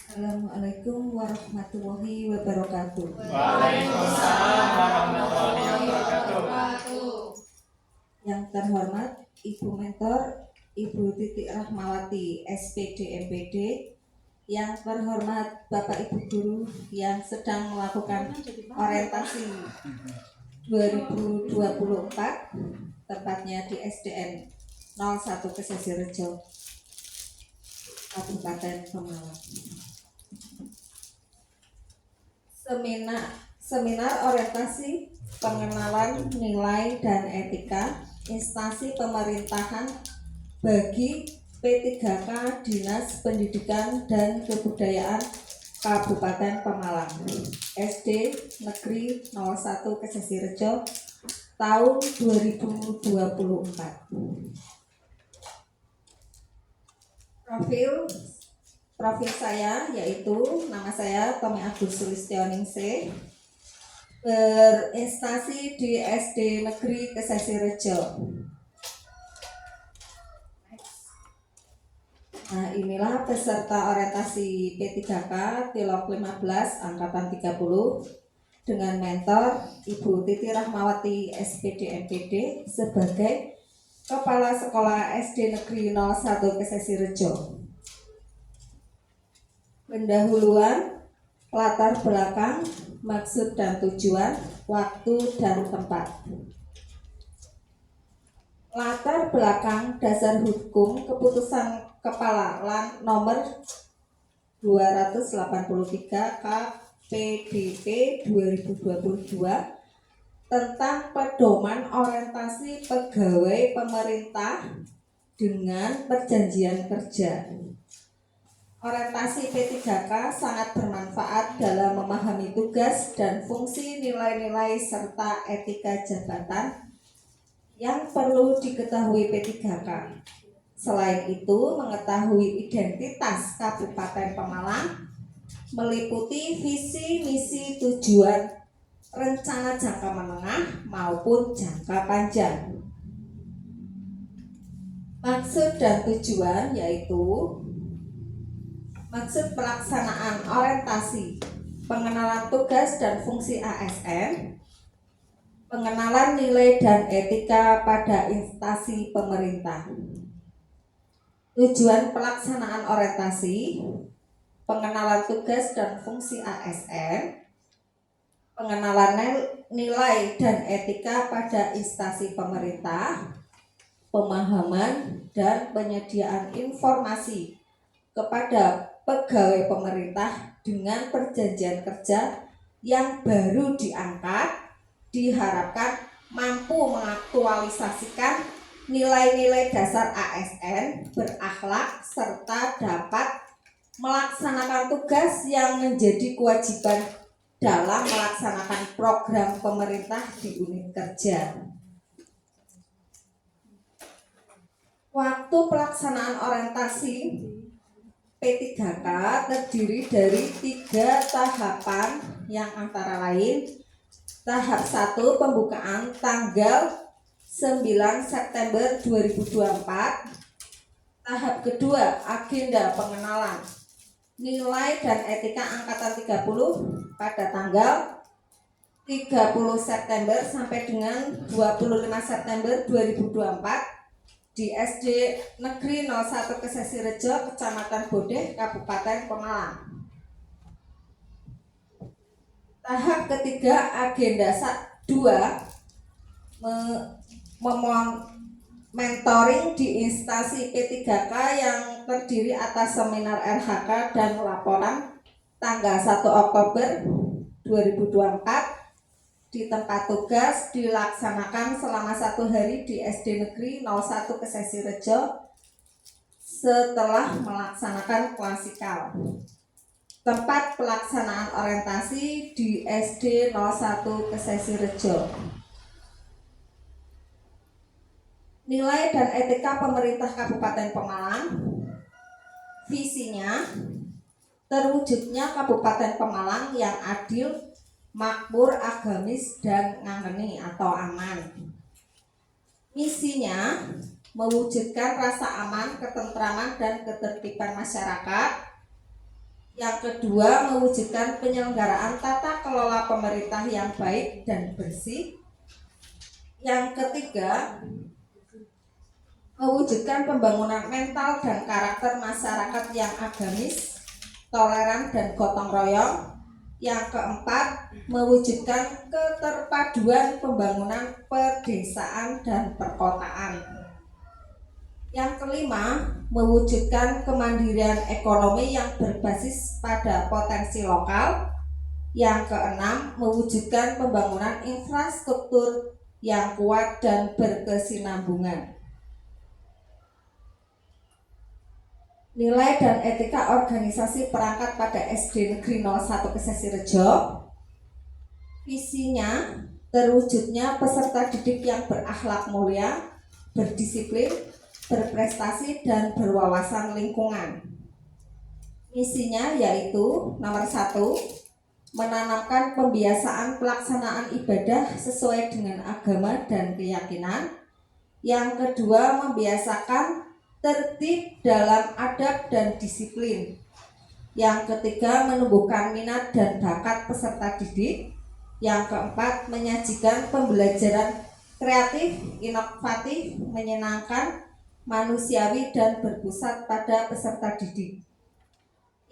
Assalamualaikum warahmatullahi wabarakatuh. Waalaikumsalam warahmatullahi wabarakatuh. Yang terhormat Ibu Mentor, Ibu Titik Rahmawati, SPD MPD. Yang terhormat Bapak Ibu Guru yang sedang melakukan orientasi 2024, tepatnya di SDN 01 Kesesirejo, Kabupaten Pemalang. Seminar orientasi pengenalan nilai dan etika instansi pemerintahan bagi P3K Dinas Pendidikan dan Kebudayaan Kabupaten Pemalang, SD Negeri 01 Kesesirejo, tahun 2024. Profil saya yaitu nama saya Tommy Agus Sulistioningse, berinstansi di SD Negeri Kesesirejo. Nah, inilah peserta orientasi P3K Tilok 15 Angkatan 30 dengan mentor Ibu Titi Rahmawati SPD MPD sebagai Kepala Sekolah SD Negeri 01 Kesesirejo. Pendahuluan, latar belakang, maksud dan tujuan, waktu dan tempat. Latar belakang dasar hukum keputusan Kepala LAN nomor 283 KPDP 2022 tentang pedoman orientasi pegawai pemerintah dengan perjanjian kerja. Orientasi P3K sangat bermanfaat dalam memahami tugas dan fungsi nilai-nilai serta etika jabatan yang perlu diketahui P3K. Selain itu, mengetahui identitas Kabupaten Pemalang meliputi visi, misi, tujuan, rencana jangka menengah maupun jangka panjang. Maksud dan tujuan yaitu maksud pelaksanaan orientasi, pengenalan tugas dan fungsi ASN, pengenalan nilai dan etika pada instansi pemerintah. Tujuan pelaksanaan orientasi, pengenalan tugas dan fungsi ASN, pengenalan nilai dan etika pada instansi pemerintah, pemahaman dan penyediaan informasi kepada pegawai pemerintah dengan perjanjian kerja yang baru diangkat diharapkan mampu mengaktualisasikan nilai-nilai dasar ASN berakhlak serta dapat melaksanakan tugas yang menjadi kewajiban dalam melaksanakan program pemerintah di unit kerja. Waktu pelaksanaan orientasi P3K terdiri dari 3 tahapan yang antara lain tahap 1 pembukaan tanggal 9 September 2024, tahap kedua agenda pengenalan nilai dan etika angkatan 30 pada tanggal 30 September sampai dengan 25 September 2024 di SD Negeri 01 Kesesirejo, Kecamatan Bodeh, Kabupaten Pemalang. Tahap ketiga agenda 2 mentoring di instansi P3K yang terdiri atas seminar RHK dan laporan tanggal 1 Oktober 2024 di tempat tugas dilaksanakan selama 1 hari di SD Negeri 01 Kesesirejo setelah melaksanakan klasikal. Tempat pelaksanaan orientasi di SD 01 Kesesirejo. Nilai dan etika pemerintah Kabupaten Pemalang. Visinya terwujudnya Kabupaten Pemalang yang adil, makmur, agamis, dan ngangeni atau aman. Misinya mewujudkan rasa aman, ketentraman, dan ketertiban masyarakat Yang kedua, mewujudkan penyelenggaraan tata kelola pemerintah yang baik dan bersih. Yang ketiga, mewujudkan pembangunan mental dan karakter masyarakat yang agamis, toleran, dan gotong royong. Yang keempat, mewujudkan keterpaduan pembangunan pedesaan dan perkotaan. Yang kelima, mewujudkan kemandirian ekonomi yang berbasis pada potensi lokal. Yang keenam, mewujudkan pembangunan infrastruktur yang kuat dan berkesinambungan. Nilai dan etika organisasi perangkat pada SD Negeri 01 Kesesirejo. Visinya, terwujudnya peserta didik yang berakhlak mulia, berdisiplin, berprestasi, dan berwawasan lingkungan. Misinya yaitu nomor 1, menanamkan pembiasaan pelaksanaan ibadah sesuai dengan agama dan keyakinan. Yang kedua, membiasakan tertib dalam adab dan disiplin. Yang ketiga, menumbuhkan minat dan bakat peserta didik. Yang keempat, menyajikan pembelajaran kreatif, inovatif, menyenangkan, manusiawi, dan berpusat pada peserta didik.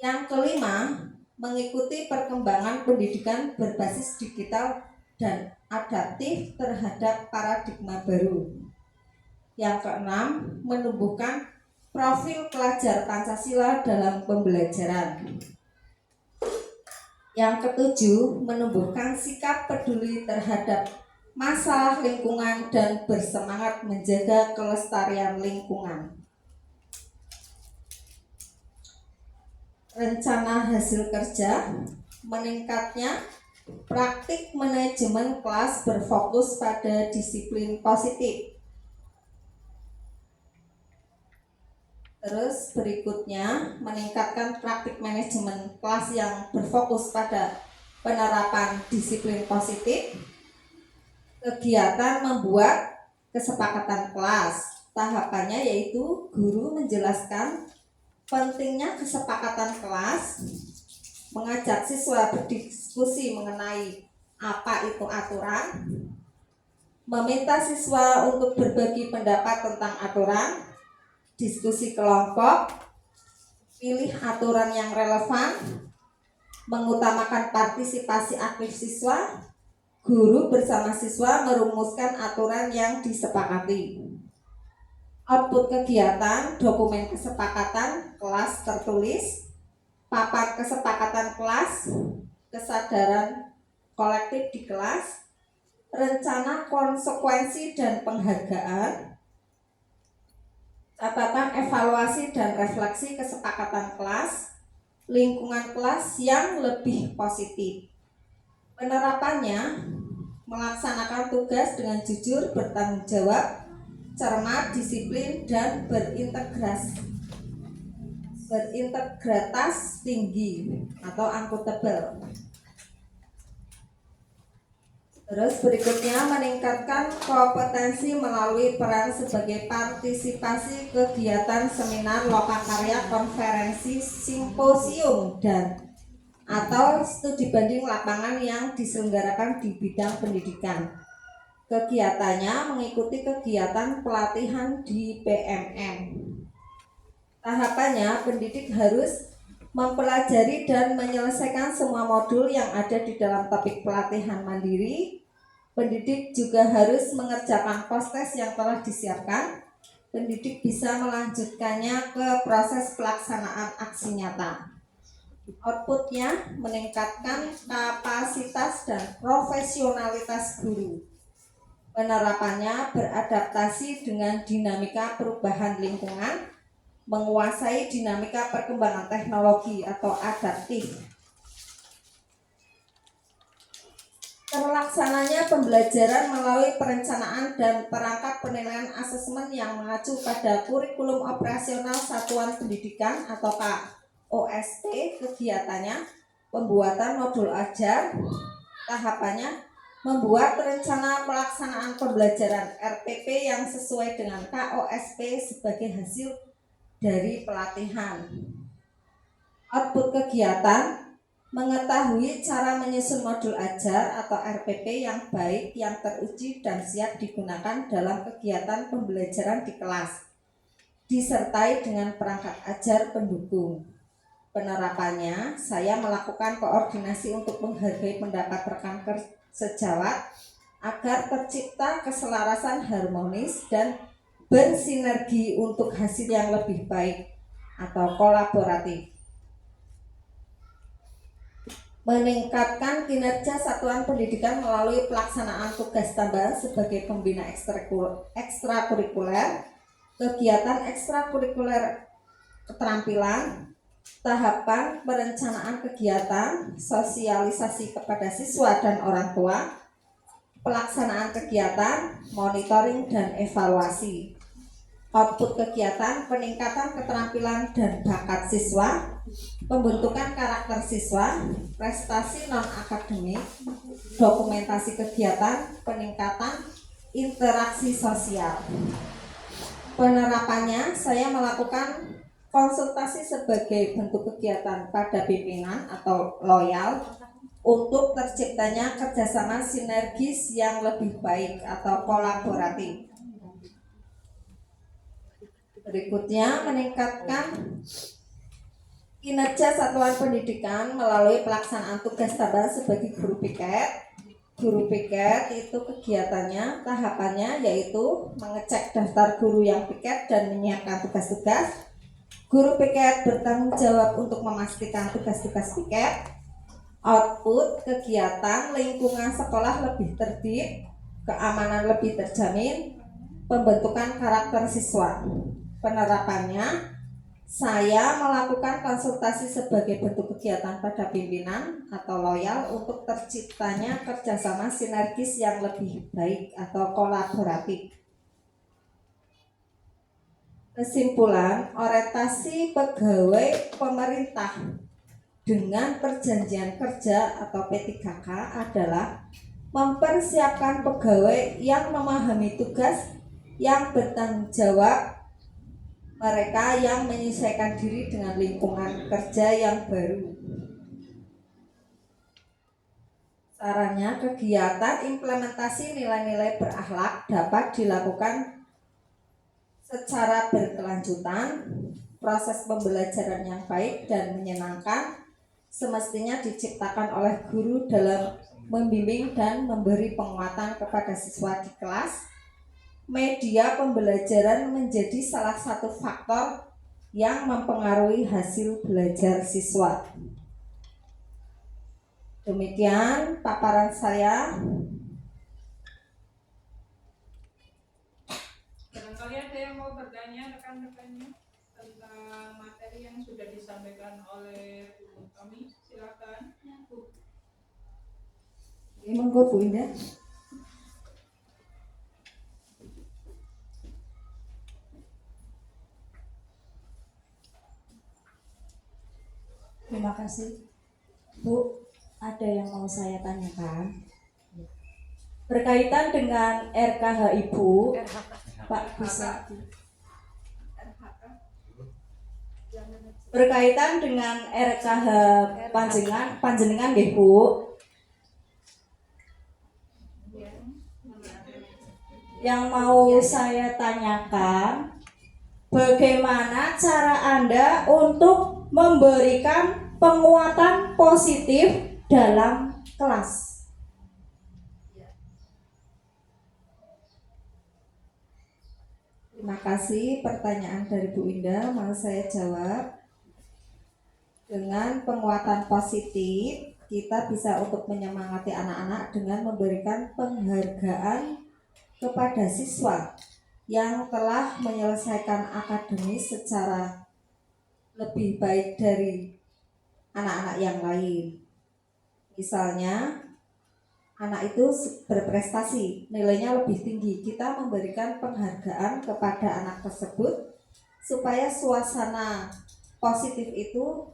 Yang kelima, mengikuti perkembangan pendidikan berbasis digital dan adaptif terhadap paradigma baru. Yang keenam, menumbuhkan profil pelajar Pancasila dalam pembelajaran. Yang ketujuh, menumbuhkan sikap peduli terhadap masalah lingkungan dan bersemangat menjaga kelestarian lingkungan. Rencana hasil kerja, meningkatnya praktik manajemen kelas berfokus pada disiplin positif. Terus berikutnya, meningkatkan praktik manajemen kelas yang berfokus pada penerapan disiplin positif. Kegiatan membuat kesepakatan kelas. Tahapannya yaitu guru menjelaskan pentingnya kesepakatan kelas, mengajak siswa berdiskusi mengenai apa itu aturan, meminta siswa untuk berbagi pendapat tentang aturan, diskusi kelompok, pilih aturan yang relevan, mengutamakan partisipasi aktif siswa. Guru bersama siswa merumuskan aturan yang disepakati. Output kegiatan, dokumen kesepakatan kelas tertulis, papan kesepakatan kelas, kesadaran kolektif di kelas, rencana konsekuensi dan penghargaan, catatan evaluasi dan refleksi kesepakatan kelas, lingkungan kelas yang lebih positif. Penerapannya, melaksanakan tugas dengan jujur, bertanggung jawab, cermat, disiplin, dan berintegritas tinggi atau akuntabel. Terus berikutnya, meningkatkan kompetensi melalui peran sebagai partisipasi kegiatan seminar, lokakarya, konferensi, simposium, dan atau studi banding lapangan yang diselenggarakan di bidang pendidikan. Kegiatannya mengikuti kegiatan pelatihan di PMM. Tahapannya, pendidik harus mempelajari dan menyelesaikan semua modul yang ada di dalam topik pelatihan mandiri. Pendidik juga harus mengerjakan post-test yang telah disiapkan. Pendidik bisa melanjutkannya ke proses pelaksanaan aksi nyata. Outputnya, meningkatkan kapasitas dan profesionalitas guru. Penerapannya, beradaptasi dengan dinamika perubahan lingkungan, menguasai dinamika perkembangan teknologi atau adaptif. Terlaksananya pembelajaran melalui perencanaan dan perangkat penilaian asesmen yang mengacu pada kurikulum operasional satuan pendidikan atau OSP. Kegiatannya, pembuatan modul ajar. Tahapannya, membuat rencana pelaksanaan pembelajaran RPP yang sesuai dengan KOSP sebagai hasil dari pelatihan. Output kegiatan: mengetahui cara menyusun modul ajar atau RPP yang baik, yang teruji dan siap digunakan dalam kegiatan pembelajaran di kelas, disertai dengan perangkat ajar pendukung. Penerapannya, saya melakukan koordinasi untuk menghargai pendapat rekan sejawat agar tercipta keselarasan harmonis dan bersinergi untuk hasil yang lebih baik atau kolaboratif. Meningkatkan kinerja satuan pendidikan melalui pelaksanaan tugas tambahan sebagai pembina ekstrakurikuler, kegiatan ekstrakurikuler keterampilan, tahapan perencanaan kegiatan, sosialisasi kepada siswa dan orang tua, pelaksanaan kegiatan, monitoring dan evaluasi. Output kegiatan: peningkatan keterampilan dan bakat siswa, pembentukan karakter siswa, prestasi non-akademik, dokumentasi kegiatan, peningkatan interaksi sosial. Penerapannya, saya melakukan konsultasi sebagai bentuk kegiatan pada pimpinan atau loyal untuk terciptanya kerjasama sinergis yang lebih baik atau kolaboratif. Berikutnya, meningkatkan kinerja satuan pendidikan melalui pelaksanaan tugas tambahan sebagai guru piket. Guru piket itu kegiatannya, tahapannya yaitu mengecek daftar guru yang piket dan menyiapkan tugas-tugas. Guru piket bertanggung jawab untuk memastikan tugas-tugas piket. Output kegiatan: lingkungan sekolah lebih tertib, keamanan lebih terjamin, pembentukan karakter siswa. Penerapannya, saya melakukan konsultasi sebagai bentuk kegiatan pada pimpinan atau loyal untuk terciptanya kerjasama sinergis yang lebih baik atau kolaboratif. Kesimpulan, orientasi pegawai pemerintah dengan perjanjian kerja atau P3K adalah mempersiapkan pegawai yang memahami tugas, yang bertanggung jawab, mereka yang menyesuaikan diri dengan lingkungan kerja yang baru. Sarannya, kegiatan implementasi nilai-nilai berakhlak dapat dilakukan secara berkelanjutan. Proses pembelajaran yang baik dan menyenangkan semestinya diciptakan oleh guru dalam membimbing dan memberi penguatan kepada siswa di kelas. Media pembelajaran menjadi salah satu faktor yang mempengaruhi hasil belajar siswa. Demikian paparan saya. Barangkali ada yang mau bertanya rekan-rekannya tentang materi yang sudah disampaikan oleh guru kami, silakan. Bu. Monggo Bu Indah. Terima kasih. Bu, ada yang mau saya tanyakan. Berkaitan dengan RKH Ibu, Pak bisa. Berkaitan dengan RKH panjenengan nggih, Bu. Yang mau saya tanyakan, bagaimana cara Anda untuk memberikan penguatan positif dalam kelas? Terima kasih pertanyaan dari Bu Indah, mau saya jawab. Dengan penguatan positif, kita bisa untuk menyemangati anak-anak dengan memberikan penghargaan kepada siswa yang telah menyelesaikan akademis secara lebih baik dari anak-anak yang lain. Misalnya, anak itu berprestasi, nilainya lebih tinggi, kita memberikan penghargaan kepada anak tersebut supaya suasana positif itu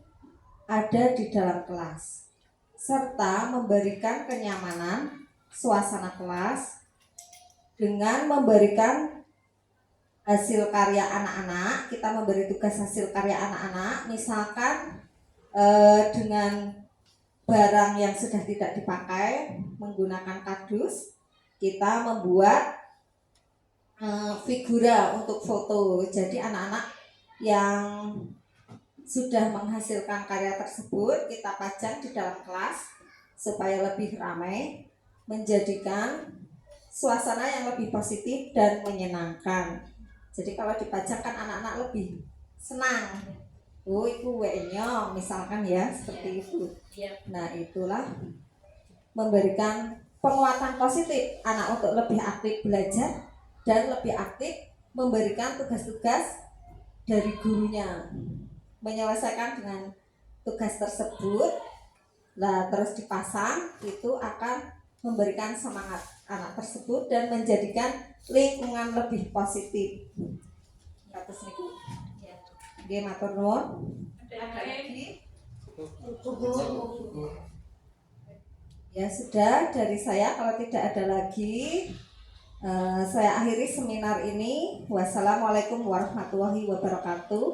ada di dalam kelas, serta memberikan kenyamanan suasana kelas dengan memberikan hasil karya anak-anak. Kita memberi tugas hasil karya anak-anak, misalkan dengan barang yang sudah tidak dipakai menggunakan kardus, kita membuat figura untuk foto. Jadi anak-anak yang sudah menghasilkan karya tersebut kita pajang di dalam kelas supaya lebih ramai, menjadikan suasana yang lebih positif dan menyenangkan. Jadi kalau dipajang kan anak-anak lebih senang. Oh, itu WE-nya misalkan ya, seperti itu. Nah, itulah memberikan penguatan positif anak untuk lebih aktif belajar dan lebih aktif memberikan tugas-tugas dari gurunya, menyelesaikan dengan tugas tersebut. Nah, terus dipasang, itu akan memberikan semangat anak tersebut dan menjadikan lingkungan lebih positif. Atas niku. Nggih, matur nuwun. Ada yang lain? Ya sudah, dari saya kalau tidak ada lagi, saya akhiri seminar ini. Wassalamualaikum warahmatullahi wabarakatuh.